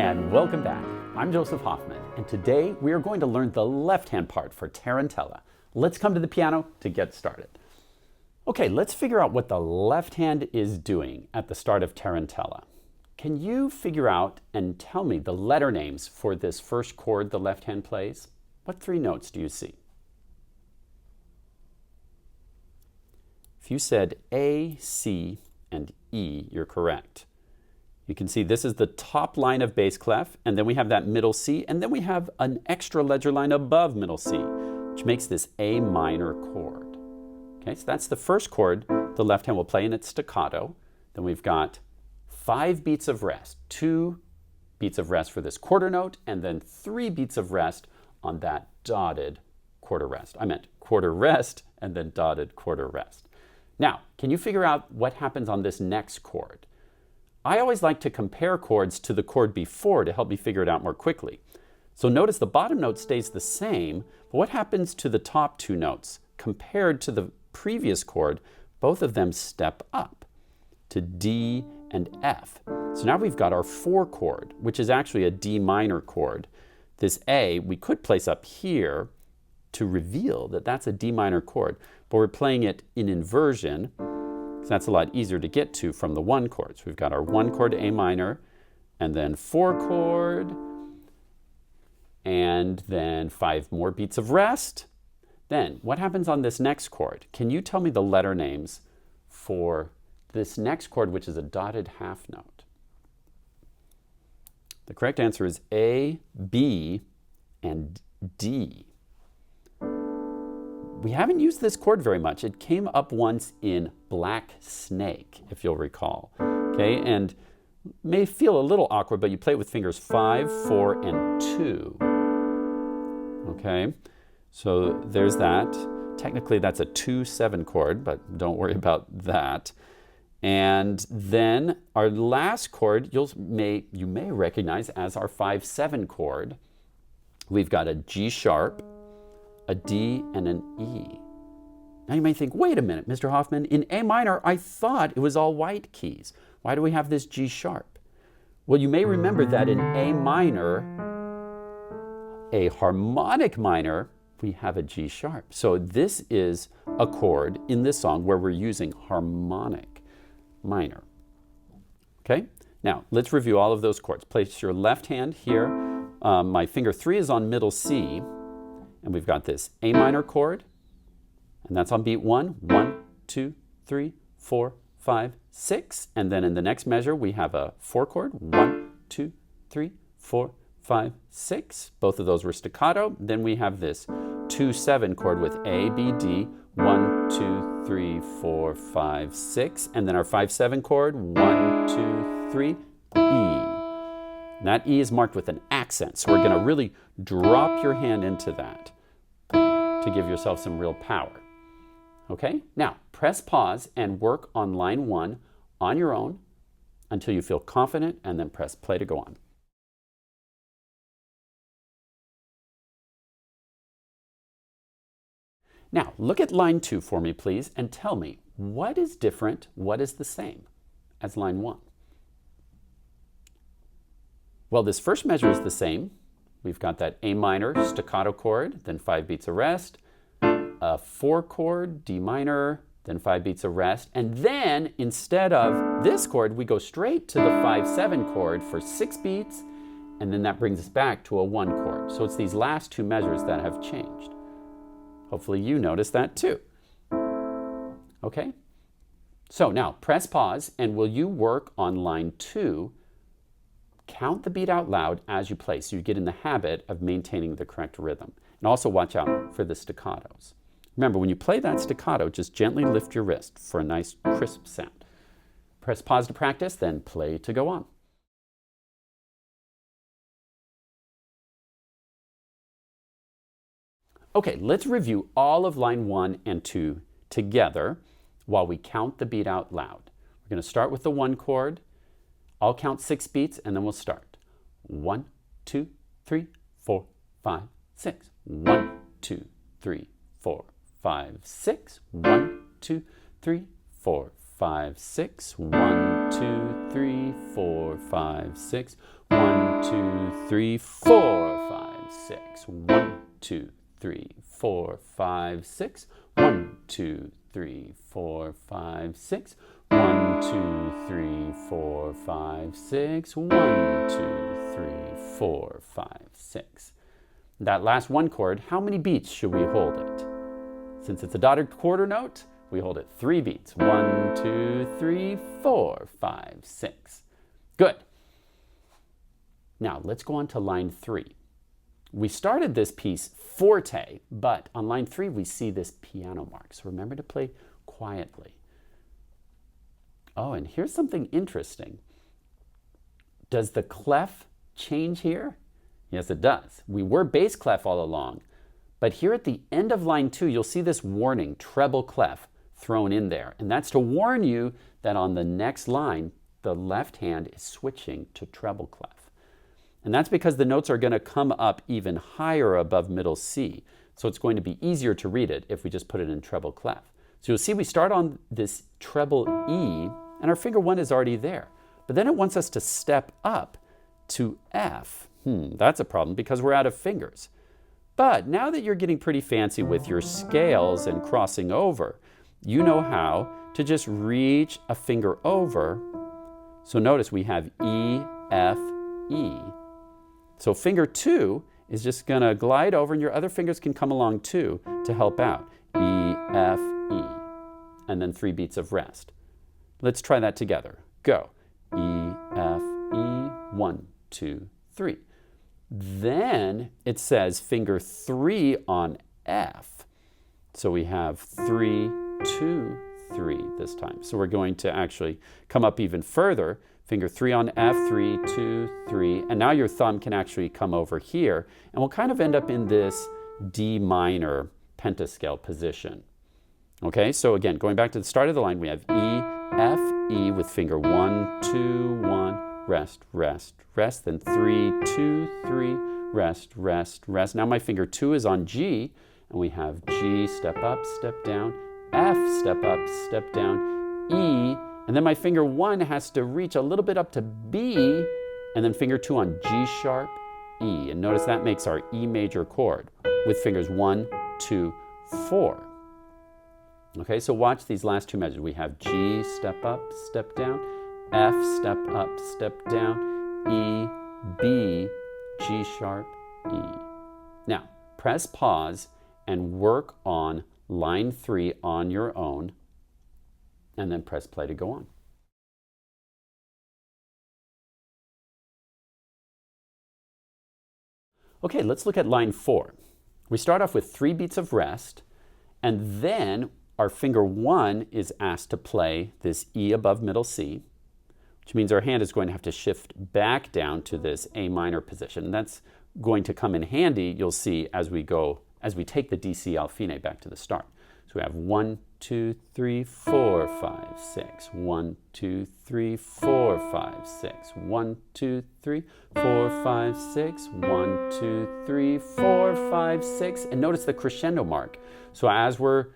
and welcome back. I'm Joseph Hoffman, and today we are going to learn the left-hand part for Tarantella. Let's come to the piano to get started. Okay, let's figure out what the left hand is doing at the start of Tarantella. Can you figure out and tell me the letter names for this first chord the left hand plays? What three notes do you see? If you said A, C, and E, you're correct. You can see this is the top line of bass clef, and then we have that middle C, and then we have an extra ledger line above middle C, which makes this A minor chord. Okay, so that's the first chord the left hand will play, and it's staccato. Then we've got 5 beats of rest, 2 beats of rest for this quarter note, and then 3 beats of rest on that dotted quarter rest. I meant quarter rest and then dotted quarter rest. Now, can you figure out what happens on this next chord? I always like to compare chords to the chord before to help me figure it out more quickly. So notice the bottom note stays the same, but what happens to the top 2 notes? Compared to the previous chord, both of them step up to D and F. So now we've got our 4 chord, which is actually a D minor chord. This A we could place up here to reveal that that's a D minor chord, but we're playing it in inversion. So that's a lot easier to get to from the 1 chord. So we've got our 1 chord A minor, and then 4 chord, and then 5 more beats of rest. Then what happens on this next chord? Can you tell me the letter names for this next chord, which is a dotted half note? The correct answer is A, B, and D. We haven't used this chord very much. It came up once in Black Snake, if you'll recall. Okay, and may feel a little awkward, but you play it with fingers 5, 4, and 2. Okay, so there's that. Technically that's a 2-7 chord, but don't worry about that. And then our last chord you may recognize as our 5-7 chord. We've got a G sharp, a D, and an E. Now you may think, wait a minute, Mr. Hoffman, in A minor, I thought it was all white keys. Why do we have this G sharp? Well, you may remember that in A minor, a harmonic minor, we have a G sharp. So this is a chord in this song where we're using harmonic minor. Okay, now let's review all of those chords. Place your left hand here. My finger 3 is on middle C. And we've got this A minor chord, and that's on beat 1. 1, 2, 3, 4, 5, 6. And then in the next measure, we have a 4 chord. 1, 2, 3, 4, 5, 6. Both of those were staccato. Then we have this 2-7 chord with A, B, D. 1, 2, 3, 4, 5, 6. And then our 5-7 chord. 1, 2, 3, E. And that E is marked with an accent, so we're going to really drop your hand into that to give yourself some real power. Okay, now press pause and work on line 1 on your own until you feel confident, and then press play to go on. Now look at line 2 for me, please, and tell me what is different, what is the same as line 1? Well, this first measure is the same. We've got that A minor staccato chord, then 5 beats of rest, a 4 chord, D minor, then 5 beats of rest, and then instead of this chord, we go straight to the 5-7 chord for 6 beats, and then that brings us back to a 1 chord. So it's these last 2 measures that have changed. Hopefully you noticed that too. Okay? So now press pause, and will you work on line 2? Count the beat out loud as you play so you get in the habit of maintaining the correct rhythm. And also watch out for the staccatos. Remember, when you play that staccato, just gently lift your wrist for a nice crisp sound. Press pause to practice, then play to go on. Okay, let's review all of line 1 and 2 together while we count the beat out loud. We're going to start with the 1 chord. I'll count 6 beats, and then we'll start. 1, 2, 3, 4, 5, 6. 1, 2, 3, 4, 5, 6. 1, 2, 3, 4, 5, 6. 1, 1, 2, 3, 4, 5, 6. 1, 2, 3, 4, 5, 6. 1, 2, 3, 4, 5, 6. 1, 2, 3, 4, 5, 6. 1, 2, 3, 4, 5, 6. 1, 2, 3, 4, 5, 6. That last one chord, how many beats should we hold it? Since it's a dotted quarter note, we hold it 3 beats. 1, 2, 3, 4, 5, 6. Good. Now let's go on to line 3. We started this piece forte, but on line 3 we see this piano mark. So remember to play quietly. Oh, and here's something interesting. Does the clef change here? Yes, it does. We were bass clef all along, but here at the end of line 2, you'll see this warning, treble clef, thrown in there. And that's to warn you that on the next line, the left hand is switching to treble clef. And that's because the notes are going to come up even higher above middle C. So it's going to be easier to read it if we just put it in treble clef. So you'll see we start on this treble E, and our finger 1 is already there. But then it wants us to step up to F. That's a problem because we're out of fingers. But now that you're getting pretty fancy with your scales and crossing over, you know how to just reach a finger over. So notice we have E, F, E. So finger 2 is just going to glide over, and your other fingers can come along too to help out. E, F, E. And then 3 beats of rest. Let's try that together. Go. E, F, E, 1, 2, 3. Then it says finger 3 on F. So we have 3, 2, 3 this time. So we're going to actually come up even further. Finger 3 on F, 3, 2, 3. And now your thumb can actually come over here. And we'll kind of end up in this D minor pentascale position. Okay, so again, going back to the start of the line, we have E, F, E with finger 1, 2, 1, rest, rest, rest, then 3, 2, 3, rest, rest, rest. Now my finger 2 is on G, and we have G, step up, step down, F, step up, step down, E, and then my finger 1 has to reach a little bit up to B, and then finger 2 on G sharp, E. And notice that makes our E major chord with fingers 1, 2, 4. Okay, so watch these last 2 measures. We have G, step up, step down, F, step up, step down, E, B, G sharp, E. Now, press pause and work on line 3 on your own, and then press play to go on. Okay, let's look at line 4. We start off with 3 beats of rest, and then our finger 1 is asked to play this E above middle C, which means our hand is going to have to shift back down to this A minor position. And that's going to come in handy, you'll see, as we take the D, C, Al fine back to the start. So we have 1, 2, 3, 4, 5, 6. 1, 2, 3, 4, 5, 6. 1, 2, 3, 4, 5, 6. 1, 2, 3, 4, 5, 6. And notice the crescendo mark. So as we're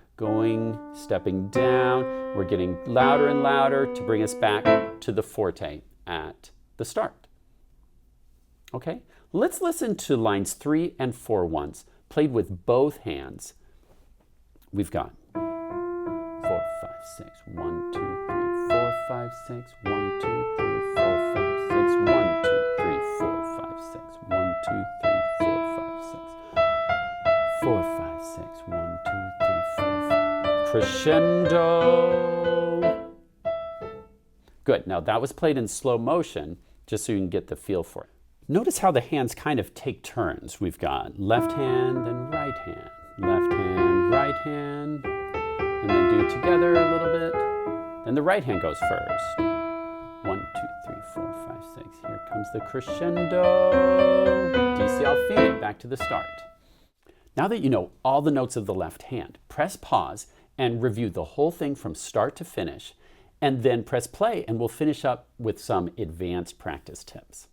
stepping down, we're getting louder and louder to bring us back to the forte at the start. Okay, let's listen to lines 3 and 4 once, played with both hands. We've got 4, 5, 6, 1, 2, 3, 4, 5, 6, 1, 2, 3, 4, 5, 6, 1, 2, 3, 4, 5, 6, 1, 2, 3, 4, 5, 6, 4, 5, 6, 1, 2, 3, 4, 5. Crescendo. Good, now that was played in slow motion, just so you can get the feel for it. Notice how the hands kind of take turns. We've got left hand, then right hand, left hand, right hand, and then do it together a little bit. Then the right hand goes first. 1, 2, 3, 4, 5, 6. Here comes the crescendo. D, C, Al fine, back to the start. Now that you know all the notes of the left hand, press pause and review the whole thing from start to finish, and then press play, and we'll finish up with some advanced practice tips.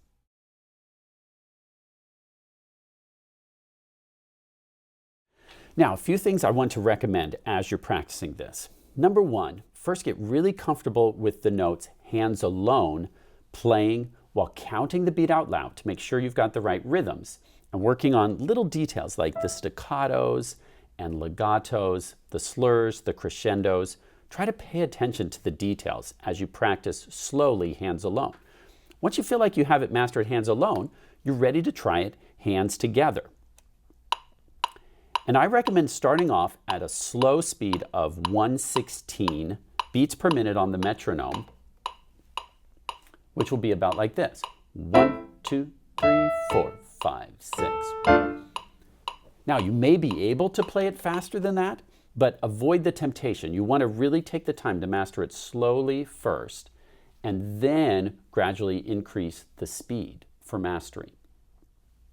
Now, a few things I want to recommend as you're practicing this. Number 1, first get really comfortable with the notes hands alone, playing while counting the beat out loud to make sure you've got the right rhythms, and working on little details like the staccatos and legatos, the slurs, the crescendos. Try to pay attention to the details as you practice slowly hands alone. Once you feel like you have it mastered hands alone, you're ready to try it hands together. And I recommend starting off at a slow speed of 1/16 beats per minute on the metronome, which will be about like this. 1, 2, 3, 4, 5, 6. Now, you may be able to play it faster than that, but avoid the temptation. You want to really take the time to master it slowly first, and then gradually increase the speed for mastery.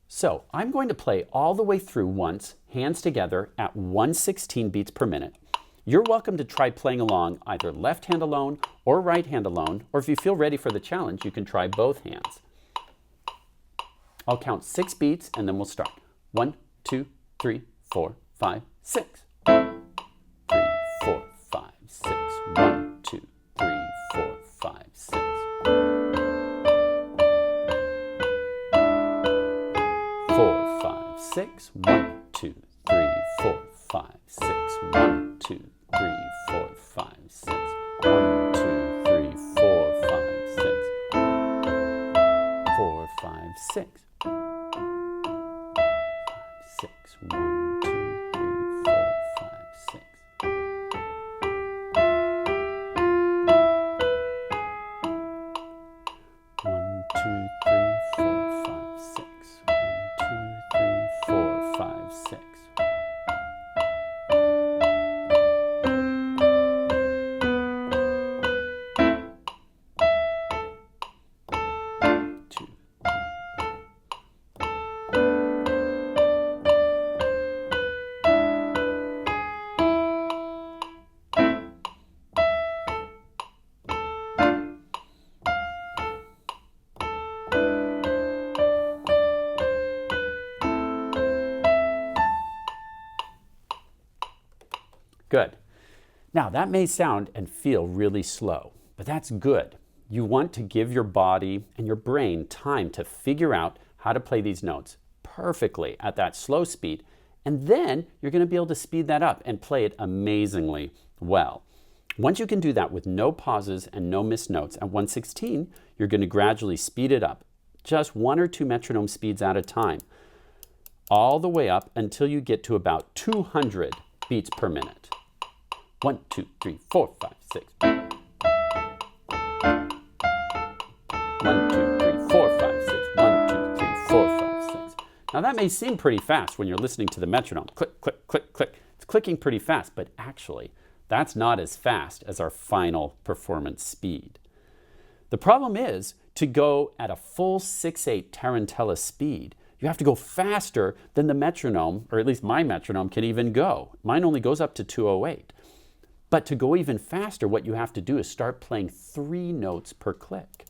So I'm going to play all the way through once, hands together, at 1/16 beats per minute. You're welcome to try playing along either left hand alone or right hand alone, or if you feel ready for the challenge, you can try both hands. I'll count 6 beats and then we'll start. 1, 2, 3, 4, 5, 6. 3, 4, 5, 6. 1, 2, 3, 4, 5, 6. 4, 5, 6. 1, 2, 3, 4, 5, 6. 1, 2, 3, 4, 5, 6. 1, 2, 3, 4, 5, 6. 4, 5, 6. 6. 1, 2, 3, 4, 5, 6. 1, 2, 3, 4, 5, 6. 1, 2, 3, 4, 5, 6. 2. Good. Now that may sound and feel really slow, but that's good. You want to give your body and your brain time to figure out how to play these notes perfectly at that slow speed, and then you're going to be able to speed that up and play it amazingly well. Once you can do that with no pauses and no missed notes at 1/16, you're going to gradually speed it up, just 1 or 2 metronome speeds at a time, all the way up until you get to about 200 beats per minute. 1, 2, 3, 4, 5, 6. 1, 2, 3, 4, 5, 6. 1, 2, 3, 4, 5, 6. Now that may seem pretty fast when you're listening to the metronome. Click, click, click, click. It's clicking pretty fast, but actually that's not as fast as our final performance speed. The problem is, to go at a full 6/8 Tarantella speed, you have to go faster than the metronome, or at least my metronome, can even go. Mine only goes up to 208. But to go even faster, what you have to do is start playing 3 notes per click.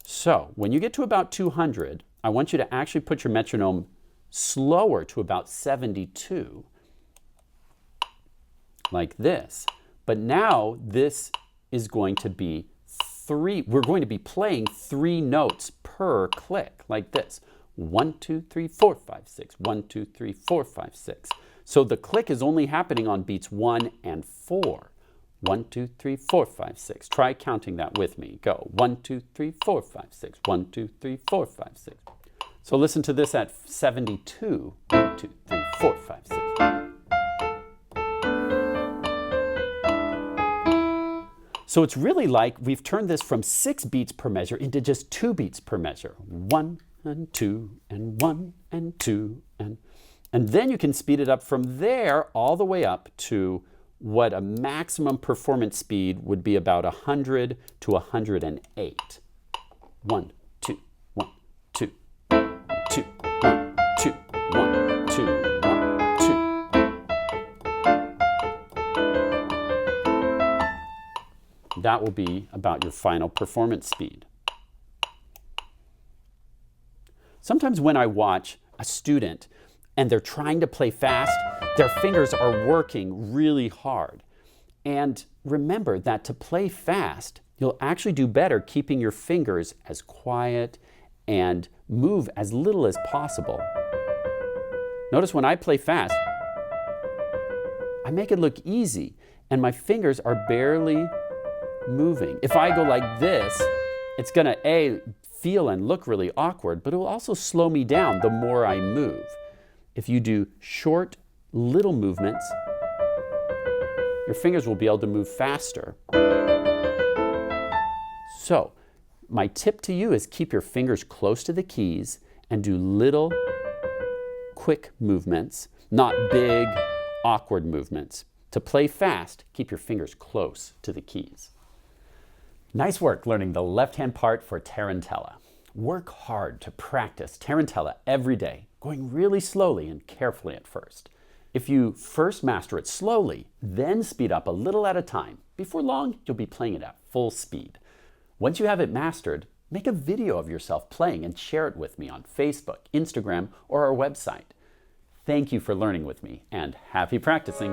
So when you get to about 200, I want you to actually put your metronome slower to about 72, like this. But now this is going to be we're going to be playing 3 notes per click, like this. 1, 2, 3, 4, 5, 6. 1, 2, 3, 4, 5, 6. So the click is only happening on beats 1 and 4. 1, 2, 3, 4, 5, 6. Try counting that with me. Go. 1, 2, 3, 4, 5, 6. 1, 2, 3, 4, 5, 6. So listen to this at 72. 1, 2, 3, 4, 5, 6. So it's really like we've turned this from 6 beats per measure into just 2 beats per measure. 1 and 2 and 1 and 2 and then you can speed it up from there all the way up to what a maximum performance speed would be about 100 to 108. 1, 2, 1, 2, 2, 1, 2, 1, 2, 1, 2. That will be about your final performance speed. Sometimes when I watch a student and they're trying to play fast, their fingers are working really hard. And remember that to play fast, you'll actually do better keeping your fingers as quiet and move as little as possible. Notice when I play fast, I make it look easy and my fingers are barely moving. If I go like this, it's gonna feel and look really awkward, but it will also slow me down the more I move. If you do short, little movements, your fingers will be able to move faster. So, my tip to you is keep your fingers close to the keys and do little, quick movements, not big, awkward movements. To play fast, keep your fingers close to the keys. Nice work learning the left-hand part for Tarantella. Work hard to practice Tarantella every day, going really slowly and carefully at first. If you first master it slowly, then speed up a little at a time. Before long, you'll be playing it at full speed. Once you have it mastered, make a video of yourself playing and share it with me on Facebook, Instagram, or our website. Thank you for learning with me, and happy practicing.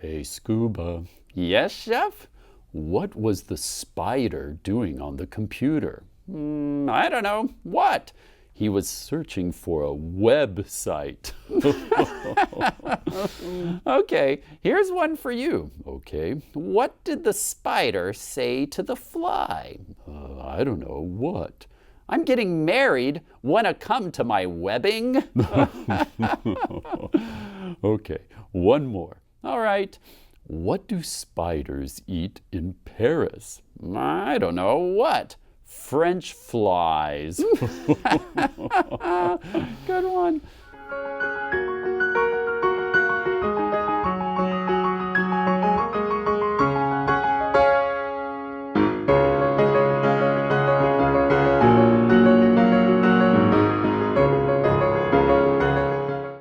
Hey, Scuba. Yes, Chef? What was the spider doing on the computer? I don't know. What? He was searching for a website. Okay, here's one for you. Okay, what did the spider say to the fly? I don't know. What? I'm getting married. Wanna come to my webbing? Okay, one more. All right. What do spiders eat in Paris? I don't know. What? French flies. Good one.